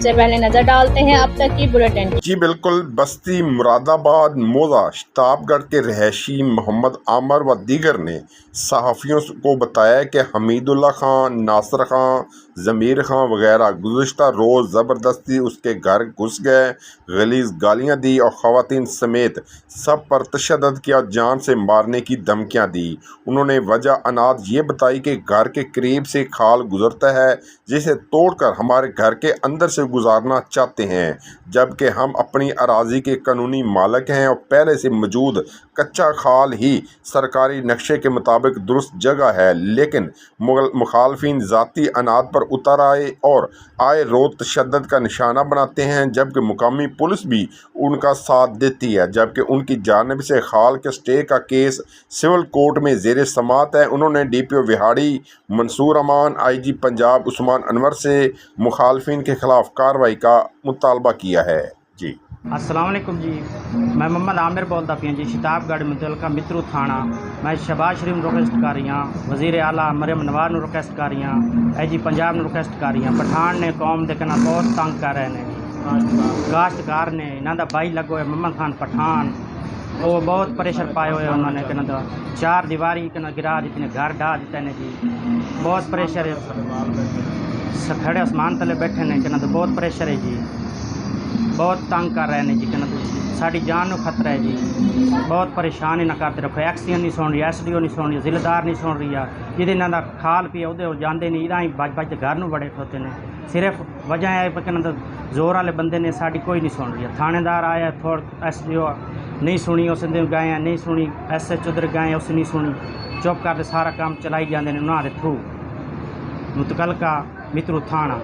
सबसे पहले नजर डालते हैं अब तक की बुलेटिन। जी बिल्कुल, बस्ती मुरादाबाद मौजा शताबगढ़ के रहायशी मोहम्मद आमर व दीगर ने सहाफ़ियों को बताया कि हमीदुल्ला खान, नासिर खान, ज़मीर खान वगैरह गुज़िश्ता रोज़ ज़बरदस्ती उसके घर घुस गए, गलीज़ गालियाँ दी और ख़वातीन समेत सब पर तशद्दुद किया, जान से मारने की धमकियाँ दी। उन्होंने वजह अनाद ये बताई कि घर के करीब से खाल गुजरता है जिसे तोड़कर हमारे घर के अंदर से गुजारना चाहते हैं, जबकि हम अपनी अराज़ी के कानूनी मालिक हैं और पहले से मौजूद कच्चा खाल ही सरकारी नक्शे के मुताबिक दुरुस्त जगह है, लेकिन मुखालफिन ज़ाती अनाद पर उतर आए और आए रोज़ तशद्दुद का निशाना बनाते हैं, जबकि मुकामी पुलिस भी उनका साथ देती है, जबकि उनकी जानिब से खाल के स्टे का केस सिविल कोर्ट में ज़ेर समाअत है। उन्होंने DPO विहाड़ी मंसूर अमान, IG पंजाब उस्मान अनवर से मुखालफिन के खिलाफ कार्रवाई का मुतालबा किया है। जी अस्सलाम वालेकुम जी, मैं मोहम्मद आमिर बोलता पिया जी, शताबगढ़ मुतलका मित्रू थाना। मैं शहबाज शरीफ ਨੂੰ ਰਿਕਵੈਸਟ ਕਰ ਰਹੀ ਹਾਂ, ਵਜ਼ੀਰ ਆਲਾ ਮਰੀਮ ਨਵਾਜ਼ ਨੂੰ ਰਿਕਵੈਸਟ ਕਰ ਰਹੀ ਹਾਂ, IG ਪੰਜਾਬ ਨੂੰ ਰਿਕਵੈਸਟ ਕਰ ਰਹੀ ਹਾਂ। ਪਠਾਨ ਨੇ ਕੌਮ ਦੇ ਕਹਿਣਾ ਬਹੁਤ ਤੰਗ ਕਰ ਰਹੇ ਨੇ, ਕਾਸ਼ਤਕਾਰ ਨੇ, ਇਹਨਾਂ ਦਾ ਬਾਈ ਲੱਗੋ ਹੈ ਮੁਹੰਮਦ ਖਾਨ ਪਠਾਨ, ਉਹ ਬਹੁਤ ਪ੍ਰੈਸ਼ਰ ਪਾਏ ਹੋਏ ਉਹਨਾਂ ਨੇ, ਕਹਿੰਦਾ ਦਾ ਚਾਰ ਦੀਵਾਰੀ ਕਹਿੰਦਾ ਗਿਰਾ ਦਿੱਤੇ ਨੇ, ਘਰ ਢਾ ਦਿੱਤੇ ਨੇ ਜੀ, ਬਹੁਤ ਪ੍ਰੈਸ਼ਰ ਹੈ, ਖੜੇ ਅਸਮਾਨ ਥੱਲੇ ਬੈਠੇ ਨੇ, ਕਹਿੰਦਾ ਬਹੁਤ ਪ੍ਰੈਸ਼ਰ ਹੈ ਜੀ, ਬਹੁਤ ਤੰਗ ਕਰ ਰਹੇ ਨੇ ਜੀ, ਕਹਿੰਦਾ ਸਾਡੀ ਜਾਨ ਨੂੰ ਖਤਰਾ ਹੈ ਜੀ, ਬਹੁਤ ਪਰੇਸ਼ਾਨ ਇਹਨਾਂ ਕਰਦੇ ਰੱਖੋ। ਐਕਸੀਅਨ ਨਹੀਂ ਸੁਣ ਰਹੀ, SDO ਨਹੀਂ ਸੁਣ ਰਹੀ, ਜ਼ਿਲ੍ਹੇਦਾਰ ਨਹੀਂ ਸੁਣ ਰਹੀ ਆ, ਜਿਹਦੇ ਇਹਨਾਂ ਦਾ ਖਾਲ ਪਿਆ ਉਹਦੇ ਉਹ ਜਾਂਦੇ ਨਹੀਂ, ਇਦਾਂ ਹੀ ਬੱਜ ਤੇ ਘਰ ਨੂੰ ਬੜੇ ਖੋਤੇ ਨੇ। ਸਿਰਫ ਵਜ੍ਹਾ ਹੈ ਕਿ ਇਹਨਾਂ ਦਾ ਜ਼ੋਰ ਵਾਲੇ ਬੰਦੇ ਨੇ, ਸਾਡੀ ਕੋਈ ਨਹੀਂ ਸੁਣ ਰਹੀ। ਥਾਣੇਦਾਰ ਆਇਆ SDO ਨਹੀਂ ਸੁਣੀ, ਉਸ ਦੇ ਗਏ ਨਹੀਂ ਸੁਣੀ, SH ਉਧਰ ਗਏ ਉਸ ਨਹੀਂ ਸੁਣੀ, ਚੁੱਪ ਕਰਦੇ ਸਾਰਾ ਕੰਮ ਚਲਾਈ ਜਾਂਦੇ ਨੇ ਉਹਨਾਂ ਦੇ ਥਰੂ। ਮੁਤਕਲਕਾ ਮਿੱਤਰੂ ਥਾਣਾ।